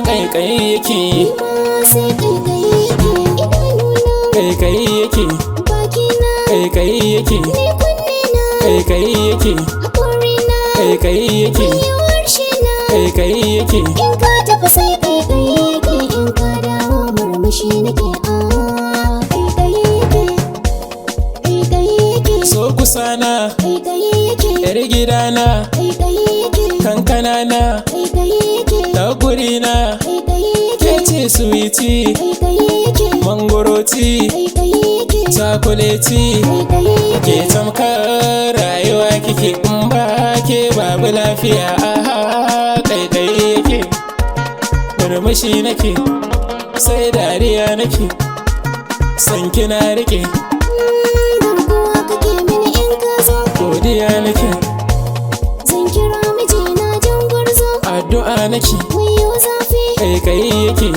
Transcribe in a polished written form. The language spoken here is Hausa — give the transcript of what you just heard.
kaikayi yake, sai kaikayi yake. Idanuna kaikayi yake, bakina kaikayi yake, ni kunnena kaikayi yake, hakorina kaikayi yake, harshena. kaikayi yake. In ka tafi sai kaikayi yake, in ka dawo murmushi nake. Kaikayi yake, kaikayi yake. So kusana, Kaikayi yake, yar gidana, kaikayi yake. kankana na, Kaikayi yake, da gurina, kaikayi ke yake. ce suwiti, Kaikayi yake, mangoroti, kaikayi yake. cakuleti. Kaikayi yake, Ke tamkar rayuwa kike, in ba ke babu lafiya. Kaikayi yake, murmushi nake, sai dariya nake, san kina rike, garkuwa kake mini in ka zo. godiya nake, Zan kira mijina jan gwarzo. addu'a nake. Wayo zafi. Kaikayi yake.